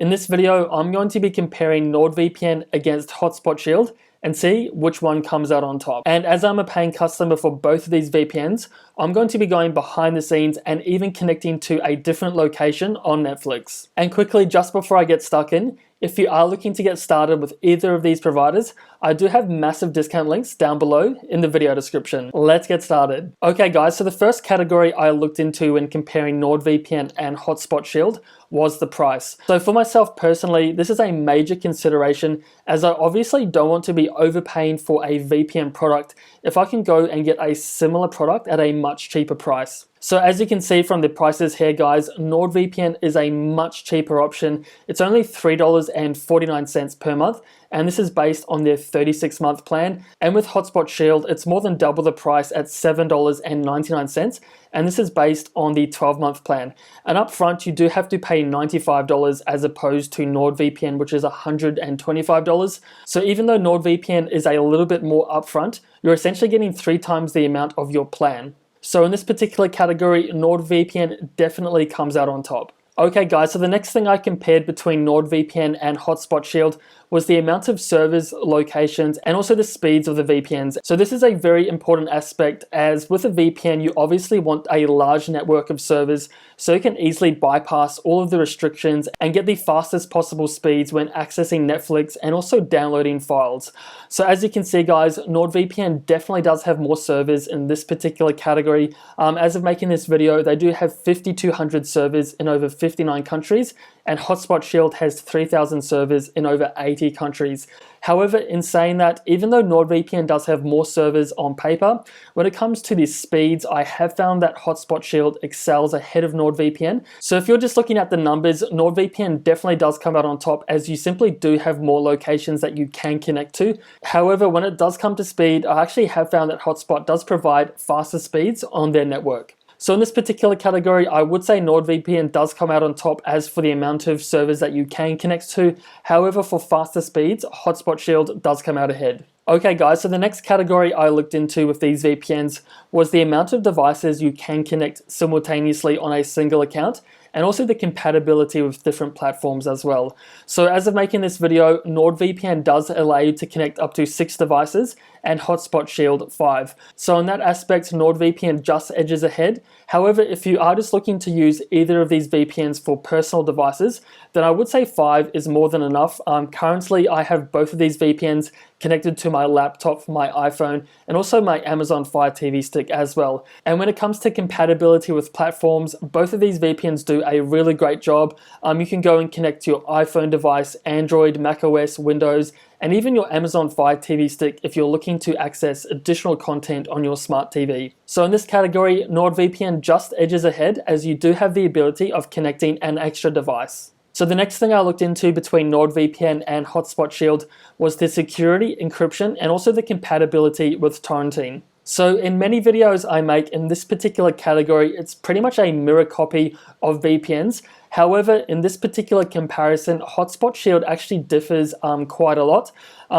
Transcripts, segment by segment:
In this video, I'm going to be comparing NordVPN against Hotspot Shield and see which one comes out on top. And as I'm a paying customer for both of these VPNs, I'm going to be going behind the scenes and even connecting to a different location on Netflix. And quickly, just before I get stuck in, if you are looking to get started with either of these providers, I do have massive discount links down below in the video description. Let's get started. Okay guys, so the first category I looked into when comparing NordVPN and Hotspot Shield was the price. So for myself personally, this is a major consideration as I obviously don't want to be overpaying for a VPN product if I can go and get a similar product at a much cheaper price. So as you can see from the prices here guys, NordVPN is a much cheaper option. It's only $3.49 per month, and this is based on their 36-month plan. And with Hotspot Shield, it's more than double the price at $7.99, and this is based on the 12-month plan. And up front, you do have to pay $95 as opposed to NordVPN, which is $125. So even though NordVPN is a little bit more upfront, you're essentially getting 3 times the amount of your plan. So in this particular category, NordVPN definitely comes out on top. Okay guys, so the next thing I compared between NordVPN and Hotspot Shield was the amount of servers, locations, and also the speeds of the VPNs. So this is a very important aspect, as with a VPN, you obviously want a large network of servers so you can easily bypass all of the restrictions and get the fastest possible speeds when accessing Netflix and also downloading files. So as you can see guys, NordVPN definitely does have more servers in this particular category. As of making this video, they do have 5,200 servers in over 59 countries, and Hotspot Shield has 3,000 servers in over 80 countries. However, in saying that, even though NordVPN does have more servers on paper, when it comes to the speeds, I have found that Hotspot Shield excels ahead of NordVPN. So if you're just looking at the numbers, NordVPN definitely does come out on top, as you simply do have more locations that you can connect to. However, when it does come to speed, I actually have found that Hotspot does provide faster speeds on their network. So in this particular category, I would say NordVPN does come out on top as for the amount of servers that you can connect to. However, for faster speeds, Hotspot Shield does come out ahead. Okay guys, so the next category I looked into with these VPNs was the amount of devices you can connect simultaneously on a single account, and also the compatibility with different platforms as well. So as of making this video, NordVPN does allow you to connect up to 6 devices and Hotspot Shield 5. So in that aspect, NordVPN just edges ahead. However, if you are just looking to use either of these VPNs for personal devices, then I would say 5 is more than enough. Currently, I have both of these VPNs connected to my laptop for my iPhone and also my Amazon Fire TV stick as well. And when it comes to compatibility with platforms, both of these VPNs do a really great job. You can go and connect to your iPhone device, Android, macOS, Windows, and even your Amazon Fire TV stick if you're looking to access additional content on your smart TV. So in this category, NordVPN just edges ahead, as you do have the ability of connecting an extra device. So the next thing I looked into between NordVPN and Hotspot Shield was the security, encryption, and also the compatibility with torrenting. So in many videos I make in this particular category, it's pretty much a mirror copy of VPNs. However, in this particular comparison, Hotspot Shield actually differs quite a lot.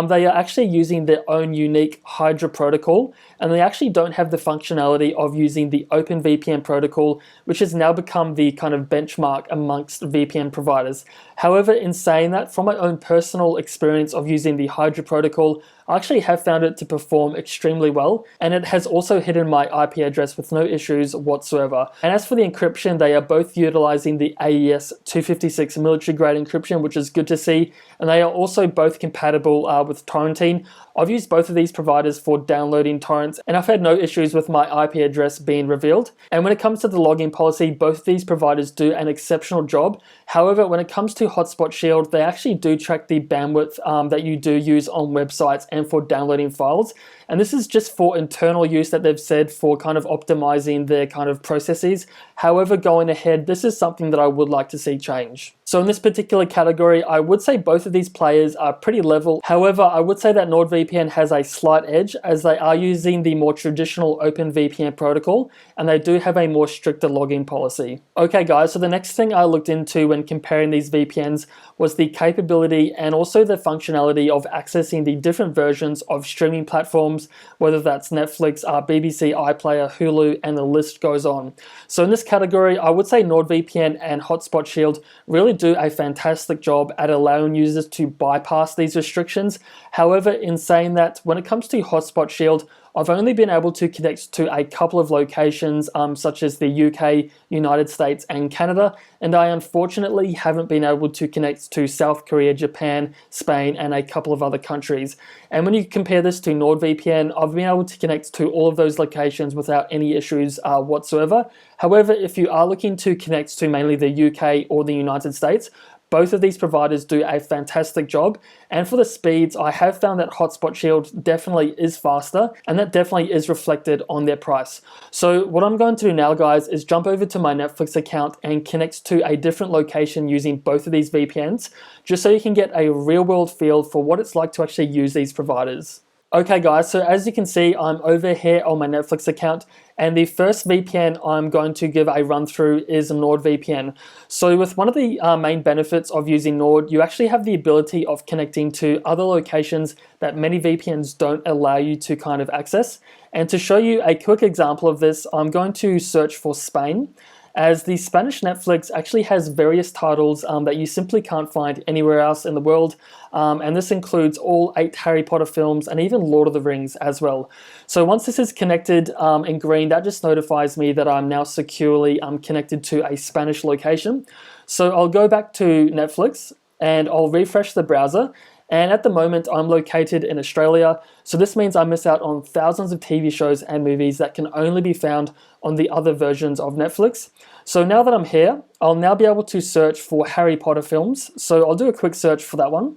They are actually using their own unique Hydra protocol, and they actually don't have the functionality of using the OpenVPN protocol, which has now become the kind of benchmark amongst VPN providers. However, in saying that, from my own personal experience of using the Hydra protocol, I actually have found it to perform extremely well, and it has also hidden my IP address with no issues whatsoever. And as for the encryption, they are both utilizing the AES 256 military grade encryption, which is good to see, and they are also both compatible with torrenting. I've used both of these providers for downloading torrents, and I've had no issues with my IP address being revealed. And when it comes to the login policy, both of these providers do an exceptional job. However, when it comes to Hotspot Shield, they actually do track the bandwidth that you do use on websites and for downloading files. And this is just for internal use that they've said for kind of optimizing their kind of processes. However, going ahead, this is something that I would like to see change. So in this particular category, I would say both of these players are pretty level. However, I would say that NordVPN has a slight edge, as they are using the more traditional OpenVPN protocol, and they do have a more stricter login policy. Okay guys, so the next thing I looked into when comparing these VPNs was the capability and also the functionality of accessing the different versions of streaming platforms, whether that's Netflix, BBC iPlayer, Hulu, and the list goes on. So in this category, I would say NordVPN and Hotspot Shield really do a fantastic job at allowing users to bypass these restrictions. However, in saying that, when it comes to Hotspot Shield, I've only been able to connect to a couple of locations, such as the UK, United States, and Canada, and I unfortunately haven't been able to connect to South Korea, Japan, Spain, and a couple of other countries. And when you compare this to NordVPN, I've been able to connect to all of those locations without any issues whatsoever. However, if you are looking to connect to mainly the UK or the United States, both of these providers do a fantastic job, and for the speeds, I have found that Hotspot Shield definitely is faster, and that definitely is reflected on their price. So what I'm going to do now, guys, is jump over to my Netflix account and connect to a different location using both of these VPNs, just so you can get a real-world feel for what it's like to actually use these providers. Okay guys, so as you can see, I'm over here on my Netflix account, and the first VPN I'm going to give a run through is NordVPN. So with one of the main benefits of using Nord, you actually have the ability of connecting to other locations that many VPNs don't allow you to kind of access. And to show you a quick example of this, I'm going to search for Spain, as the Spanish Netflix actually has various titles that you simply can't find anywhere else in the world, and this includes all 8 Harry Potter films and even Lord of the Rings as well. So once this is connected in green, that just notifies me that I'm now securely connected to a Spanish location. So I'll go back to Netflix and I'll refresh the browser. And at the moment, I'm located in Australia, so this means I miss out on thousands of TV shows and movies that can only be found on the other versions of Netflix. So now that I'm here, I'll now be able to search for Harry Potter films. So I'll do a quick search for that one.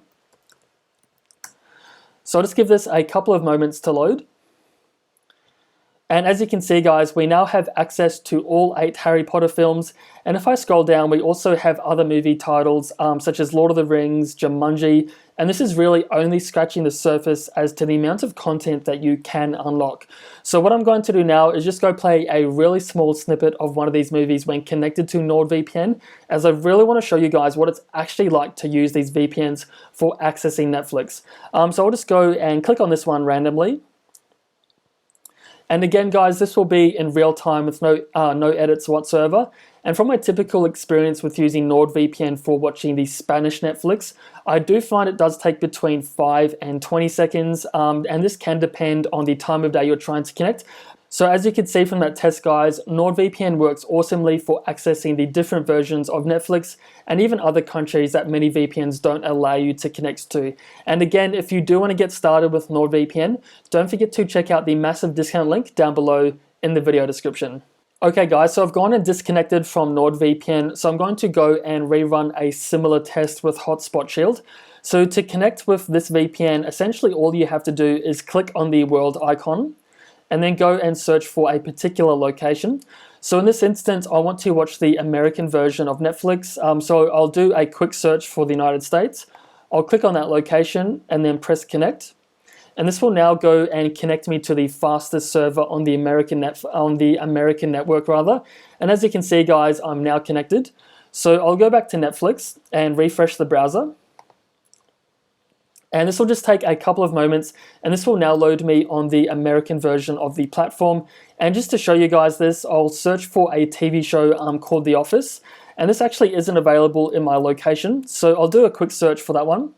So I'll just give this a couple of moments to load. And as you can see, guys, we now have access to all 8 Harry Potter films. And if I scroll down, we also have other movie titles such as Lord of the Rings, Jumanji, and this is really only scratching the surface as to the amount of content that you can unlock. So what I'm going to do now is just go play a really small snippet of one of these movies when connected to NordVPN, as I really want to show you guys what it's actually like to use these VPNs for accessing Netflix. So I'll just go and click on this one randomly. And again, guys, this will be in real time with no edits whatsoever. And from my typical experience with using NordVPN for watching the Spanish Netflix, I do find it does take between 5 and 20 seconds, and this can depend on the time of day you're trying to connect. So as you can see from that test, guys, NordVPN works awesomely for accessing the different versions of Netflix and even other countries that many VPNs don't allow you to connect to. And again, if you do want to get started with NordVPN, don't forget to check out the massive discount link down below in the video description. Okay guys, so I've gone and disconnected from NordVPN, so I'm going to go and rerun a similar test with Hotspot Shield. So to connect with this VPN, essentially all you have to do is click on the world icon, and then go and search for a particular location. So in this instance, I want to watch the American version of Netflix. So I'll do a quick search for the United States. I'll click on that location and then press connect. And this will now go and connect me to the fastest server on the American network rather. And as you can see, guys, I'm now connected. So I'll go back to Netflix and refresh the browser. And this will just take a couple of moments, and this will now load me on the American version of the platform. And just to show you guys this, I'll search for a TV show called The Office, and this actually isn't available in my location, so I'll do a quick search for that one.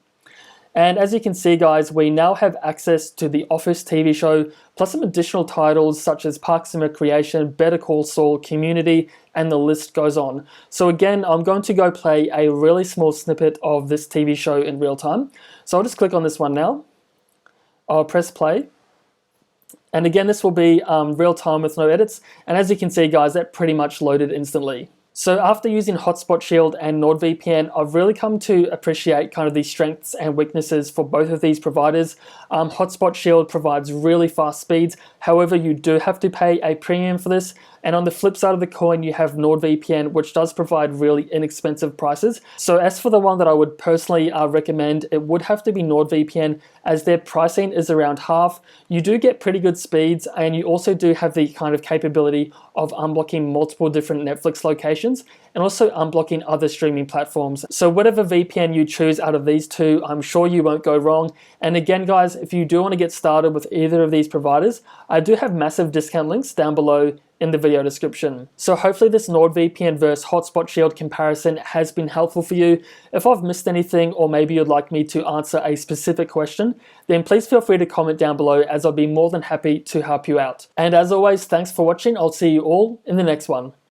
And as you can see, guys, we now have access to the Office TV show, plus some additional titles such as Parks and Recreation, Better Call Saul, Community, and the list goes on. So again, I'm going to go play a really small snippet of this TV show in real time. So I'll just click on this one now. I'll press play. And again, this will be real time with no edits. And as you can see, guys, that pretty much loaded instantly. So after using Hotspot Shield and NordVPN, I've really come to appreciate kind of the strengths and weaknesses for both of these providers. Hotspot Shield provides really fast speeds. However, you do have to pay a premium for this. And on the flip side of the coin, you have NordVPN, which does provide really inexpensive prices. So as for the one that I would personally recommend, it would have to be NordVPN, as their pricing is around half. You do get pretty good speeds, and you also do have the kind of capability of unblocking multiple different Netflix locations and also unblocking other streaming platforms. So whatever VPN you choose out of these two, I'm sure you won't go wrong. And again, guys, if you do want to get started with either of these providers, I do have massive discount links down below in the video description. So hopefully this NordVPN versus Hotspot Shield comparison has been helpful for you. If I've missed anything, or maybe you'd like me to answer a specific question, then please feel free to comment down below, as I'll be more than happy to help you out. And as always, thanks for watching. I'll see you all in the next one.